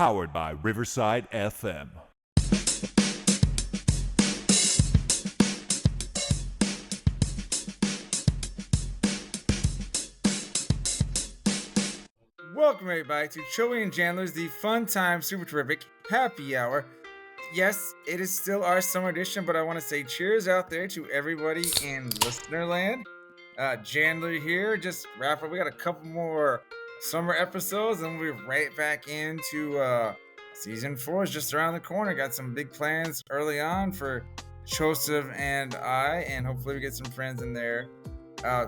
powered by Riverside FM. Welcome everybody to Choey and Jandler's The Fun Time Super Terrific Happy Hour. Yes, it is still our summer edition, but I want to say cheers out there to everybody in Listenerland. Jandler here, just wrap up. We got a couple more summer episodes, and we're right back into season 4 is just around the corner. Got some big plans early on for Joseph and I, and hopefully we get some friends in there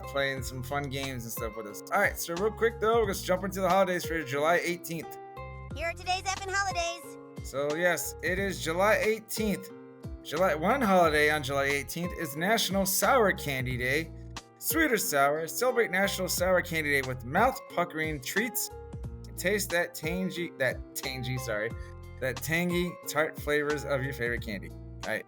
playing some fun games and stuff with us. All right, so real quick though, we're gonna jump into the holidays for July 18th. Here are today's effing holidays. So yes, it is July 18th. One holiday on July 18th is National Sour Candy Day. Sweet or sour, celebrate National Sour Candy Day with mouth-puckering treats. Taste that tangy, tart flavors of your favorite candy. All right.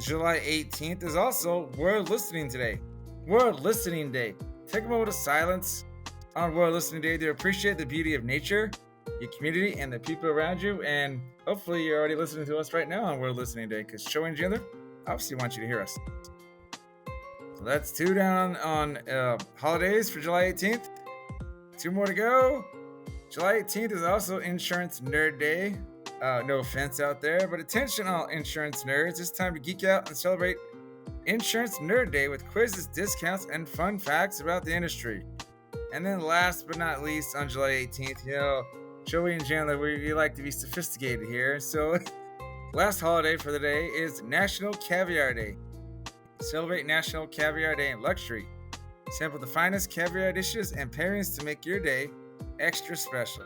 July 18th is also World Listening Day. World Listening Day. Take a moment of silence on World Listening Day to appreciate the beauty of nature, your community, and the people around you. And hopefully you're already listening to us right now on World Listening Day, because Choey and Jandler obviously want you to hear us. So that's 2 down on holidays for July 18th. 2 more to go. July 18th is also Insurance Nerd Day. No offense out there, but attention all insurance nerds. It's time to geek out and celebrate Insurance Nerd Day with quizzes, discounts, and fun facts about the industry. And then last but not least, on July 18th, Choey and Jandler, we like to be sophisticated here. So last holiday for the day is National Caviar Day. Celebrate National Caviar Day in luxury. Sample the finest caviar dishes and pairings to make your day extra special.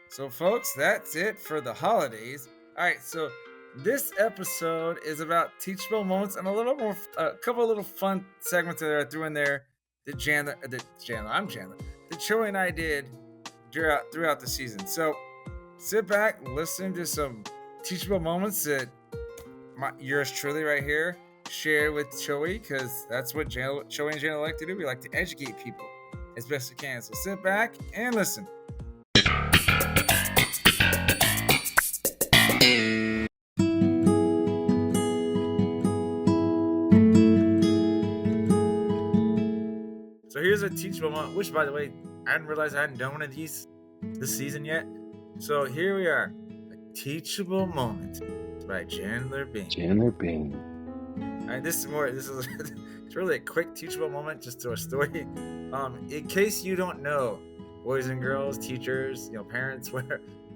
So folks, that's it for the holidays. All right, so this episode is about teachable moments and a couple of little fun segments that I threw in there that Choey and I did throughout the season. So sit back, listen to some teachable moments that yours truly right here share with Choey, because that's what Choey and Jandler like to do. We like to educate people as best we can. So sit back and listen. So here's a teachable moment, which, by the way, I didn't realize I hadn't done one of these this season yet. So here we are, a teachable moment by Chandler Bing. All right, this is it's really a quick teachable moment, just to a story. In case you don't know, boys and girls, teachers, parents,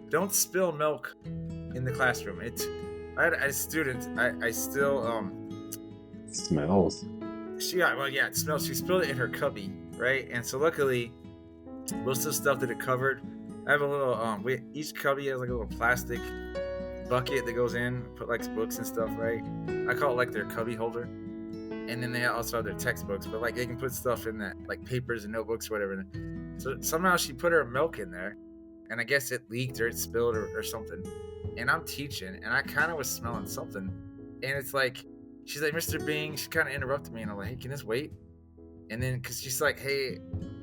don't spill milk in the classroom. I had a student. I still smells. It smells. She spilled it in her cubby, right? And so luckily, most of the stuff that it covered, I have a little each cubby has like a little plastic bucket that goes in, put like books and stuff, right? I call it like their cubby holder. And then they also have their textbooks, but like they can put stuff in that, like papers and notebooks, whatever. So somehow she put her milk in there, and I guess it leaked or it spilled or something. And I'm teaching, and I kind of was smelling something. And it's like, she's like, Mr. Bing, she kind of interrupted me, and I'm like, hey, can this wait? And then, because she's like, hey,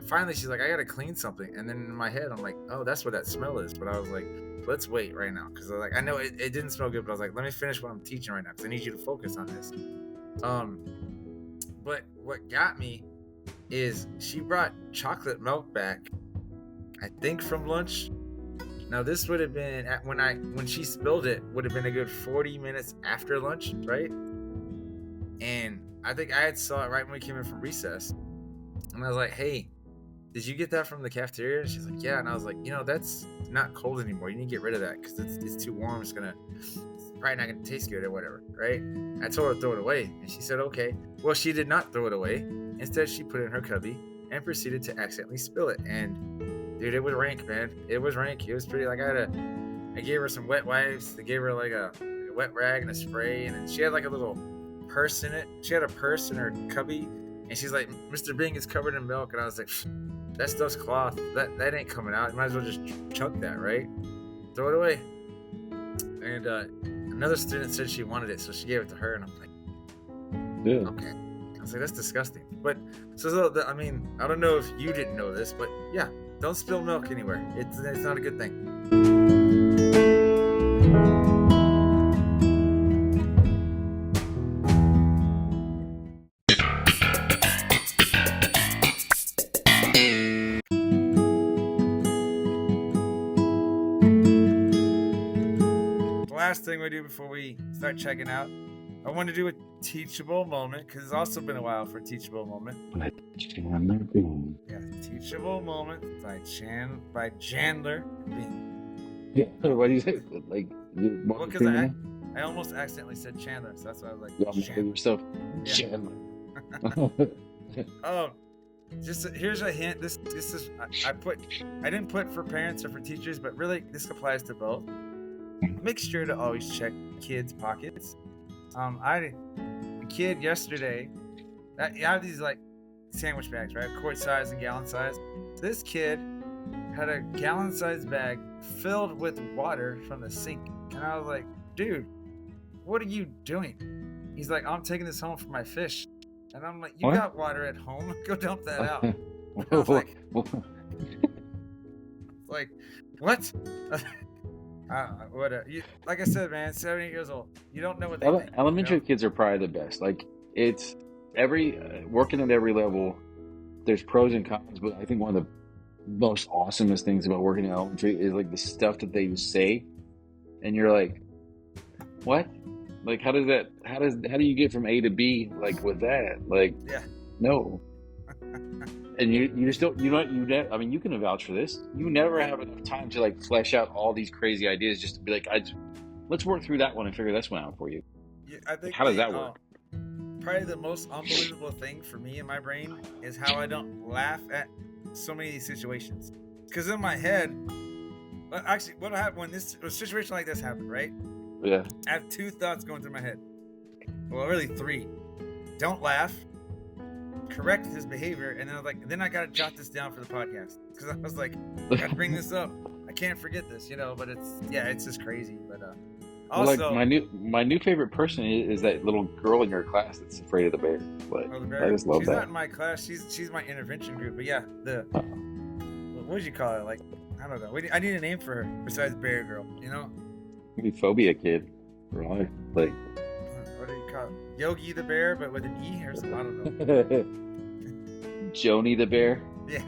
finally she's like, I got to clean something. And then in my head, I'm like, oh, that's what that smell is. But I was like, let's wait right now. Because I know it didn't smell good, but I was like, let me finish what I'm teaching right now, because I need you to focus on this. But what got me is she brought chocolate milk back, I think from lunch. Now this would have been when she spilled it, would have been a good 40 minutes after lunch, right? And I think I had saw it right when we came in from recess. And I was like, hey, did you get that from the cafeteria? And she's like, yeah. And I was like, that's not cold anymore. You need to get rid of that because it's too warm. It's probably not going to taste good or whatever, right? I told her to throw it away. And she said, okay. Well, she did not throw it away. Instead, she put it in her cubby and proceeded to accidentally spill it. And dude, it was rank, man. It was rank. It was pretty, like I gave her some wet wipes. They gave her like a wet rag and a spray. And then she had like a little purse in it. She had a purse in her cubby. And she's like, Mr. Bing is covered in milk. And I was like, that stuff's cloth. That ain't coming out. You might as well just chunk that, right? Throw it away. And another student said she wanted it, so she gave it to her. And I'm like, yeah. Okay. I was like, that's disgusting. But I mean, I don't know if you didn't know this, but yeah, don't spill milk anywhere. It's not a good thing. last thing we do before we start checking out, I want to do a teachable moment because it's also been a while for a teachable moment. Jandler Bean. Yeah, teachable moment by Jandler Bean. Yeah, what do you say? Like, you Well, want because to I almost accidentally said Chandler, so that's why I was like, you almost call yourself Yeah. Chandler. Oh, here's a hint. This is I didn't put for parents or for teachers, but really this applies to both. Make sure to always check kids' pockets. A kid yesterday, you have these like sandwich bags, right? Quart size and gallon size. This kid had a gallon size bag filled with water from the sink, and I was like, dude, what are you doing? He's like, I'm taking this home for my fish. And I'm like, you What? got water at home? Go dump that out. I was like, what? Like I said, man, 70 years old. You don't know what they think. Elementary You know? kids are probably the best. Like, it's working at every level. There's pros and cons, but I think one of the most awesomest things about working in elementary is like the stuff that they say, and you're like, what? Like, how do you get from A to B like with that? Like, Yeah. no. And you just don't, I mean, you can vouch for this. You never have enough time to like flesh out all these crazy ideas just to be like, let's work through that one and figure this one out for you. Yeah, I think How does that work? Probably the most unbelievable thing for me in my brain is how I don't laugh at so many of these situations. Because in my head, actually, what happened when a situation like this happened, right? Yeah. I have two thoughts going through my head. Well, really three. Don't laugh. Correct his behavior, and then I was like, then I gotta jot this down for the podcast because I was like, I gotta bring this up. I can't forget this, But it's just crazy. But also, like my new favorite person is that little girl in your class that's afraid of the bear. Like, the bear. I just love she's that. not in my class. She's my intervention group. But yeah, what would you call it? Like, I don't know. I need a name for her besides Bear Girl. Maybe phobia kid for life. Like, what do you call it? Yogi the bear, but with an E or something. I don't know. Joni the bear. Yeah.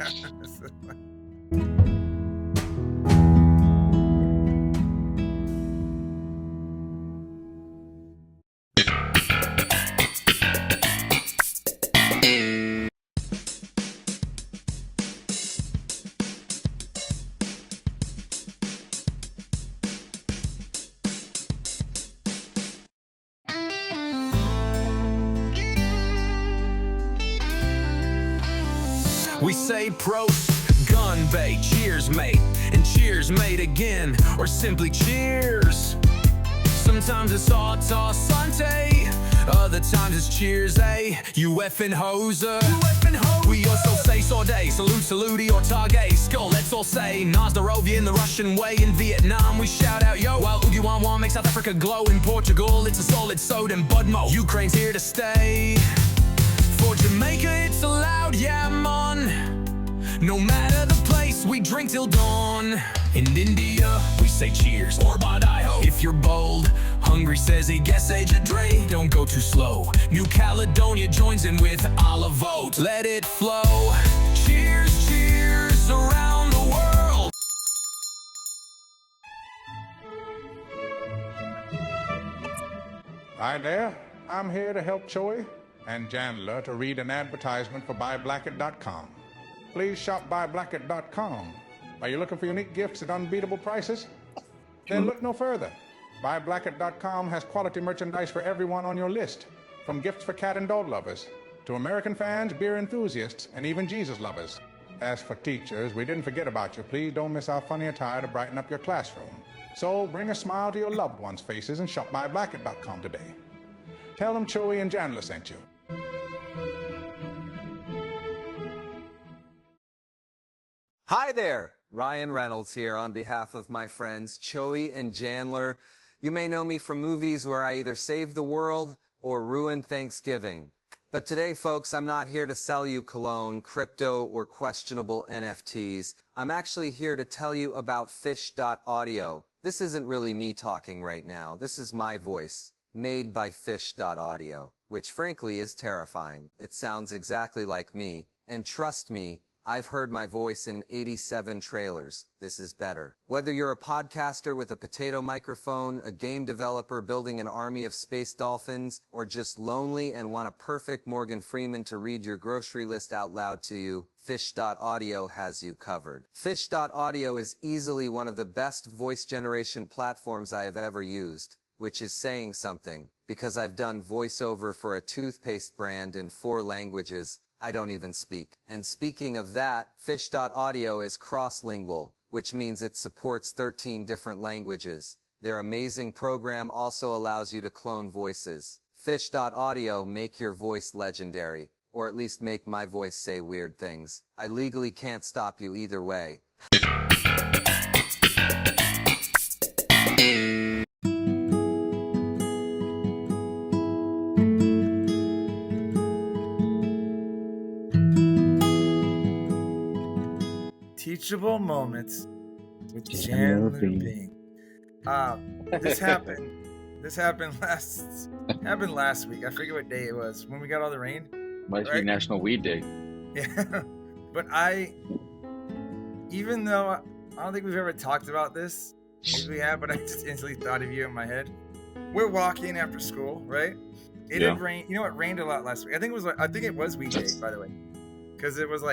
We say prost, gun bait, cheers mate, and cheers mate again, or simply cheers. Sometimes it's Sante, other times it's cheers, eh? You effing hoser. We also say sorde, salute, or target, skull, let's all say Nazdarovia in the Russian way. In Vietnam we shout out yo, while Uguanwan makes South Africa glow. In Portugal it's a solid soda and Budmo. Ukraine's here to stay. For Jamaica it's allowed, yeah man. No matter the place, we drink till dawn. In India, we say cheers, or Badiho. If you're bold, hungry says he guess age a Dre. Don't go too slow. New Caledonia joins in with olive vote. Let it flow. Cheers, cheers around the world. Hi there, I'm here to help Choey and Jandler to read an advertisement for BuyBlacket.com. Please shop BuyBlacket.com. Are you looking for unique gifts at unbeatable prices? Then look no further. BuyBlacket.com has quality merchandise for everyone on your list, from gifts for cat and dog lovers, to American fans, beer enthusiasts, and even Jesus lovers. As for teachers, we didn't forget about you. Please don't miss our funny attire to brighten up your classroom. So bring a smile to your loved ones' faces and shop BuyBlacket.com today. Tell them Choey and Jandler sent you. Hi there, Ryan Reynolds here on behalf of my friends Choey and Jandler. You may know me from movies where I either save the world or ruin Thanksgiving. But today, folks, I'm not here to sell you cologne, crypto, or questionable NFTs. I'm actually here to tell you about Fish.audio. This isn't really me talking right now. This is my voice, made by Fish.audio, which frankly is terrifying. It sounds exactly like me, and trust me, I've heard my voice in 87 trailers. This is better. Whether you're a podcaster with a potato microphone, a game developer building an army of space dolphins, or just lonely and want a perfect Morgan Freeman to read your grocery list out loud to you, Fish.audio has you covered. Fish.audio is easily one of the best voice generation platforms I have ever used, which is saying something, because I've done voiceover for a toothpaste brand in 4 languages I don't even speak. And speaking of that, Fish.audio is cross-lingual, which means it supports 13 different languages. Their amazing program also allows you to clone voices. Fish.audio make your voice legendary, or at least make my voice say weird things. I legally can't stop you either way. Teachable Moments with Jandler Jandler Bing. Bing. This happened. This happened last week. I forget what day it was when we got all the rain. Might be Right? National Weed Day. Yeah, but even though I don't think we've ever talked about this, maybe we have, but I just instantly thought of you in my head. We're walking after school, right? It Yeah. had rained. You know, it rained a lot last week. I think it was weekday, by the way, because it was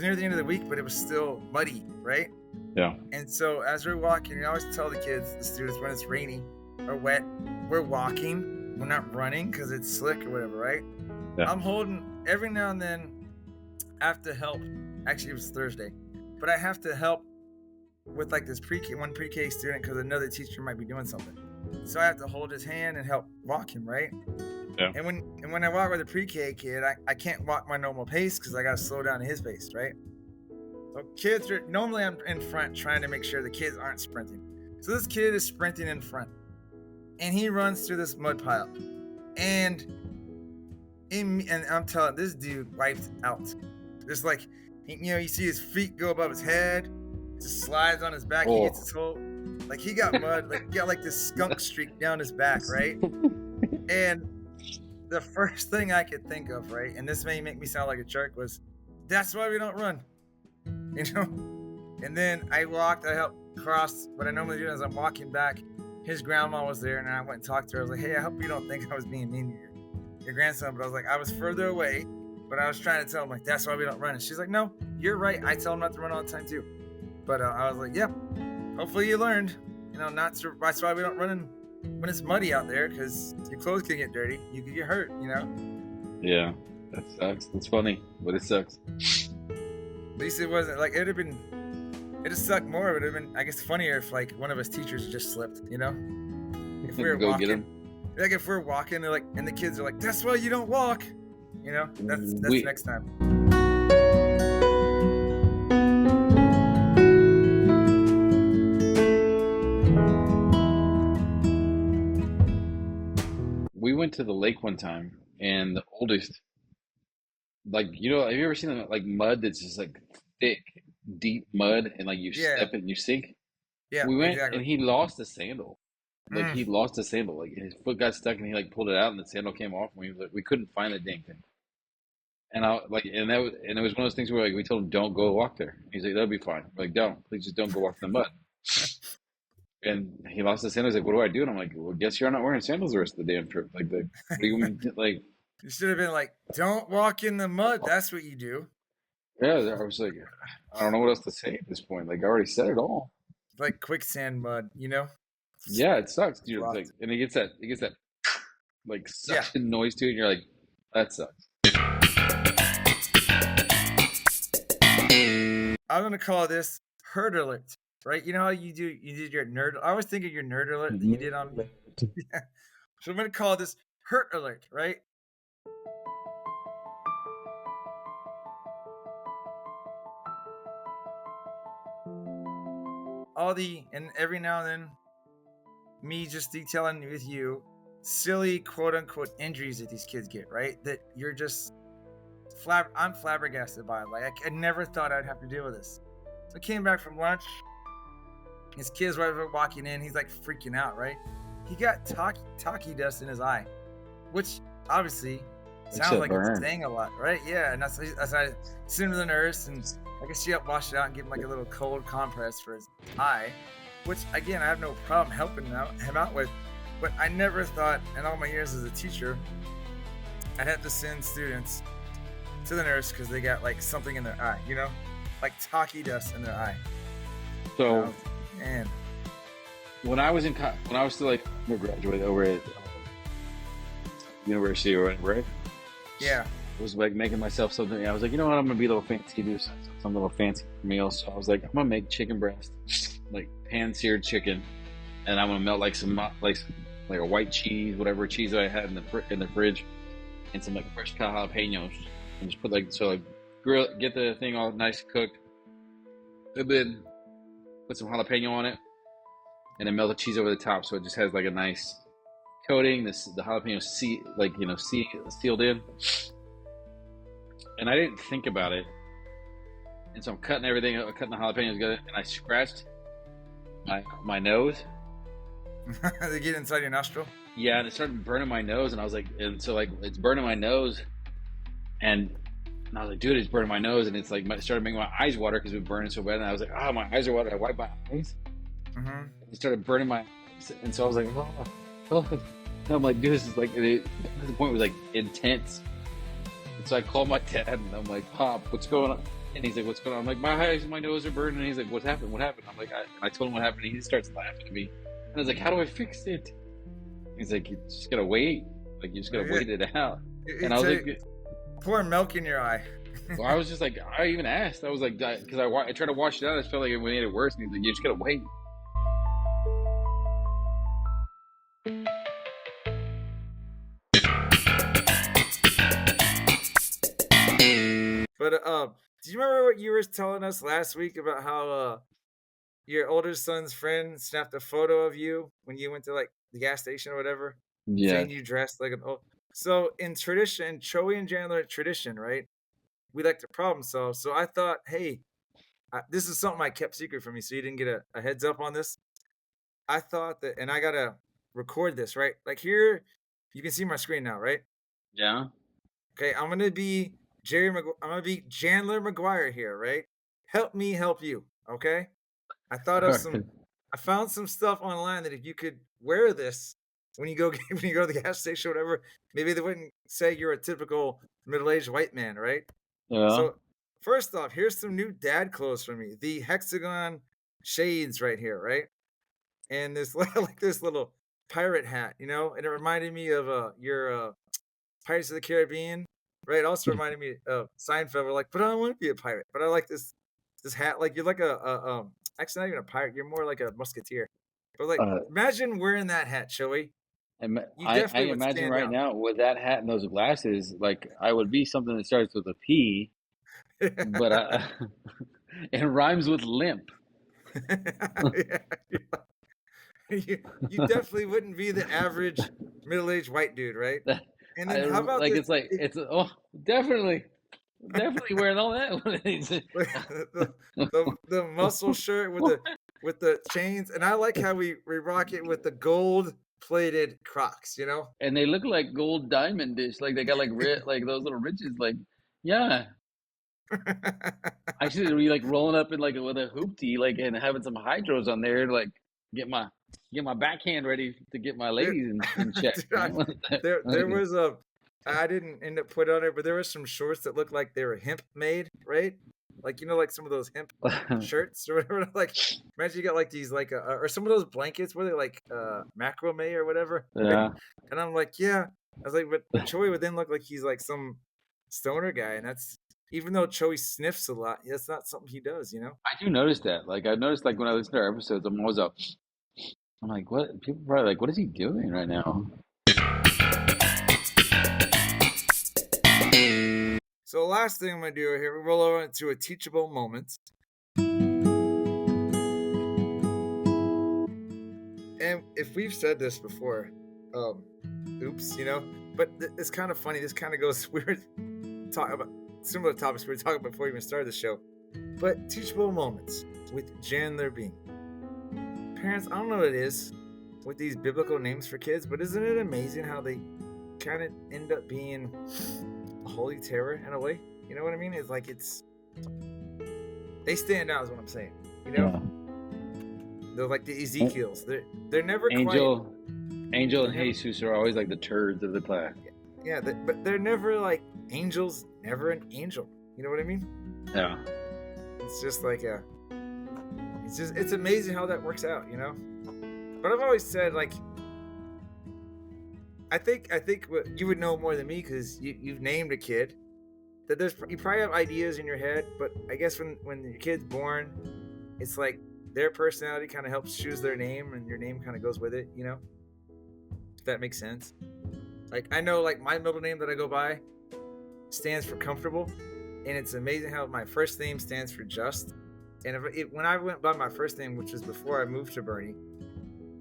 near the end of the week, but it was still muddy, right? Yeah. And so as we're walking, we always tell the students, when it's rainy or wet, we're walking. We're not running because it's slick or whatever, right? Yeah. I'm holding every now and then. I have to help. Actually, it was Thursday, but I have to help with like this one pre-K student because another teacher might be doing something. So I have to hold his hand and help walk him, right? Yeah. And when I walk with a pre-K kid, I can't walk my normal pace because I got to slow down his pace, right? So normally I'm in front trying to make sure the kids aren't sprinting. So this kid is sprinting in front, and he runs through this mud pile, and I'm telling this dude wiped out. Just like, you see his feet go above his head, just slides on his back. He gets his whole, like he got mud, like he got like this skunk streak down his back, right? And the first thing I could think of, right, and this may make me sound like a jerk, was that's why we don't run, And then I helped cross. What I normally do is I'm walking back. His grandma was there, and I went and talked to her. I was like, hey, I hope you don't think I was being mean to your grandson, but I was like, I was further away, but I was trying to tell him, like, that's why we don't run. And she's like, no, you're right. I tell him not to run all the time too. But I was like, yeah, hopefully you learned, that's why we don't run when it's muddy out there, because your clothes can get dirty. You could get hurt, Yeah. That sucks. That's funny, but it sucks. At least it wasn't like it'd have sucked more. It would have been, I guess, funnier if like one of us teachers just slipped, If we were Go walking, get him. like if we're walking, they're like, and the kids are like, "That's why you don't walk," That's next time. We went to the lake one time, and the oldest, have you ever seen like mud that's just like thick, deep mud, and like you Yeah. step it and you sink? Yeah, We went exactly. and he lost a sandal. He lost a sandal. Like his foot got stuck and he like pulled it out and the sandal came off and we couldn't find the dang thing. And it was one of those things where like we told him don't go walk there. He's like, that'll be fine. We're like, don't, please just don't go walk in the mud. And he lost his sandals. He's like, what do I do? And I'm like, well, guess you're not wearing sandals the rest of the damn trip. What do you mean? Like, You should have been like, "Don't walk in the mud." That's what you do. yeah, I was like, I don't know what else to say at this point. Like, I already said it all. Like quicksand mud, Yeah, it sucks, dude. It's Lost. like, and it gets that like suction noise to it, and you're like, that sucks. I'm gonna call this herd alert, right? You know how you did your nerd. I always think of your nerd alert that you did on. Yeah. So I'm gonna call this hurt alert, right? And every now and then, me just detailing with you silly quote unquote injuries that these kids get, right? That you're just I'm flabbergasted by it. Like I never thought I'd have to deal with this. So I came back from lunch. His kid's right over walking in. He's like freaking out, right? He got talkie dust in his eye, which obviously Sounds like it's burn. staying a lot, right? Yeah, and that's I sent him to the nurse, and I guess she helped wash it out and give him like a little cold compress for his eye, which again I have no problem helping him out with. But I never thought in all my years as a teacher I'd have to send students to the nurse because they got like something in their eye, like talkie dust in their eye. So, Man, when I was when I was still like undergraduate over at university or whatever, right? yeah. I was like making myself something. I was like, you know what? I'm gonna be a little fancy, do some little fancy meal. So I was like, I'm gonna make chicken breast, like pan-seared chicken, and I'm gonna melt like a white cheese, whatever cheese I had in the fridge, and some like fresh cut jalapenos, and just put grill, get the thing all nice cooked, and then put some jalapeno on it, and then melt the cheese over the top, so it just has like a nice coating. The jalapeno sealed in. And I didn't think about it, and so I'm cutting the jalapenos together, and I scratched my nose. They get inside your nostril. Yeah, and it started burning my nose, and I was like, it's burning my nose, and I was like, dude, it's burning my nose, and it's like started making my eyes water because it was burning so bad, and I was like, my eyes are watering. I wiped my eyes. Mm-hmm. It started burning my eyes, and so I was like, oh. And I'm like, dude, this is like, the point was like intense. And so I called my dad, and I'm like, Pop, what's going on? And he's like, what's going on? I'm like, my eyes and my nose are burning. And he's like, what happened? I'm like, I told him what happened, and he starts laughing at me. And I was like, how do I fix it? He's like, you just gotta wait. Like, you just gotta wait it out. And I was like, pour milk in your eye. well, I was just like, I even asked. I was like, because I tried to wash it out. I felt like it made it worse. And he's like, you just gotta wait. But do you remember what you were telling us last week about how your older son's friend snapped a photo of you when you went to like the gas station or whatever, saying you dressed like an old. So in tradition, Choey and Jandler tradition, right? We like to problem solve. So I thought, hey, this is something I kept secret from you, so you didn't get a heads up on this. I thought that, and I gotta record this, right? Like here, you can see my screen now, right? Yeah. Okay, I'm gonna be I'm gonna be Jandler McGuire here, right? Help me help you, okay? I found some stuff online that if you could wear this when you go to the gas station or whatever, maybe they wouldn't say you're a typical middle-aged white man, right? Yeah. So first off, here's some new dad clothes for me. The hexagon shades right here, right? And this like this little pirate hat, and it reminded me of your Pirates of the Caribbean, right? It also reminded me of Seinfeld. We're like, but I don't want to be a pirate. But I like this hat. Like you're like actually not even a pirate. You're more like a musketeer. But like, imagine wearing that hat, Choey. I imagine right now with that hat and those glasses, like I would be something that starts with a P, but it rhymes with limp. You definitely wouldn't be the average middle-aged white dude, right? And then how about like definitely wearing all that. the muscle shirt with the chains, and I like how we rock it with the gold plated Crocs, And they look like gold diamond dish, like they got like like those little riches, like yeah. I should be like rolling up in like with a hoopty, like and having some hydros on there, like get my backhand ready to get my ladies in check. There was I didn't end up putting on it, but there were some shorts that looked like they were hemp made, right? Like like some of those hemp shirts or whatever. Like imagine you got like these like or some of those blankets where they like macrame or whatever. Yeah. And I'm like, yeah. I was like, but Choey would then look like he's like some stoner guy, and that's even though Choey sniffs a lot, that's not something he does, I do notice that. Like I noticed, like when I listen to our episodes, I'm always up. I'm like, what? People are probably like, what is he doing right now? So the last thing I'm gonna do here, we roll over into a teachable moment. And if we've said this before, oops, but it's kind of funny. This kind of goes weird. Talk about similar topics we were talking about before we even started the show. But teachable moments with Jandler Bean. Parents, I don't know what it is with these biblical names for kids, but isn't it amazing how they kind of end up being a holy terror in a way. You know what I mean? It's like they stand out is what I'm saying. You know? Yeah. They're like the Ezekiels. They're never Angel and never- Jesus are always like the turds of the class. yeah, but they're never like angels. Never an angel. You know what I mean? Yeah. It's just like it's amazing how that works out. You know? But I've always said like. I think what you would know more than me because you've named a kid. That you probably have ideas in your head, but I guess when your kid's born, it's like their personality kind of helps choose their name, and your name kind of goes with it. You know, if that makes sense. Like I know, like my middle name that I go by stands for comfortable, and it's amazing how my first name stands for just. And when I went by my first name, which was before I moved to Bernie,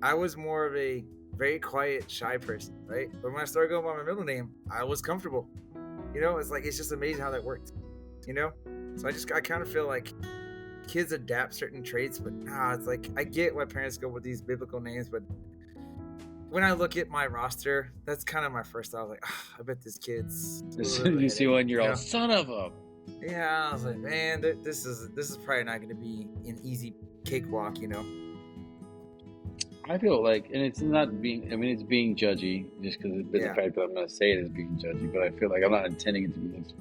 I was more of a very quiet, shy person, right? But when I started going by my middle name, I was comfortable. You know, it's like it's just amazing how that worked. You know, so I kind of feel like kids adapt certain traits, but it's like I get why parents go with these biblical names, but when I look at my roster, that's kind of my first thought. I was like, I bet this kid's. As soon as you see one, you're all son of a. Yeah, I was like, man, this is probably not going to be an easy cakewalk, you know. I feel like, and it's not being, I mean, it's being judgy just because of the fact that I'm going to say it is being judgy, but I feel like I'm not intending it to be this.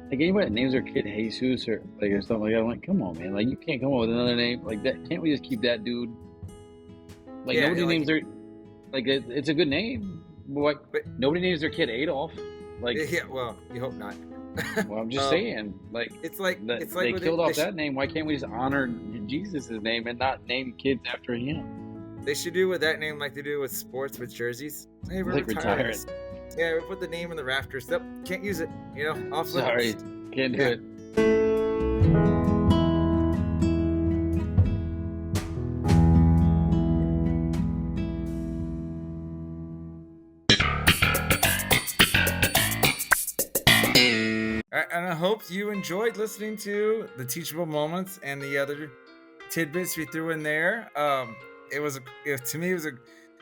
Like anybody that names their kid Jesus or something like that, I'm like, come on, man. Like, you can't come up with another name like that. Can't we just keep that dude? Like, nobody names their, like, it's a good name. But nobody names their kid Adolf. Like, yeah, well, you hope not. Well, I'm just saying, like, it's like they killed off that name. Why can't we just honor Jesus' name and not name kids after him? They should do with that name like they do with sports with jerseys. Hey, we're like retiring. Yeah, we put the name in the rafters. Nope, can't use it. You know, off Sorry, limits. Can't do it. And I hope you enjoyed listening to the Teachable Moments and the other tidbits we threw in there. To me, it was a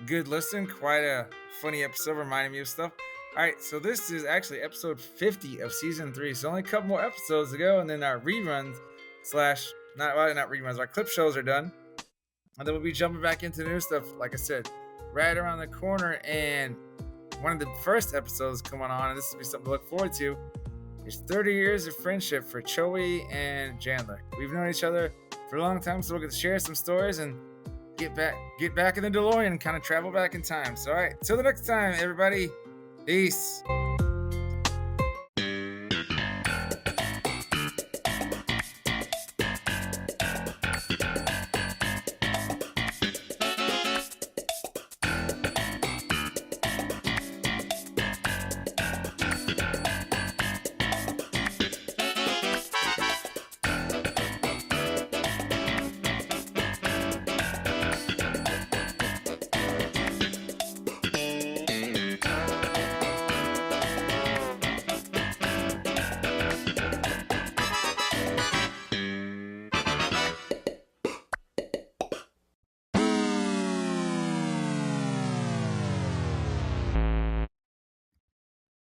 good listen. Quite a funny episode, reminding me of stuff. All right, so this is actually episode 50 of season 3. So only a couple more episodes to go, and then our reruns not reruns, our clip shows are done, and then we'll be jumping back into new stuff. Like I said, right around the corner, and one of the first episodes coming on, and this will be something to look forward to. It's 30 years of friendship for Choey and Jandler. We've known each other for a long time, so we're going to share some stories and get back in the DeLorean and kind of travel back in time. So, all right, till the next time, everybody. Peace.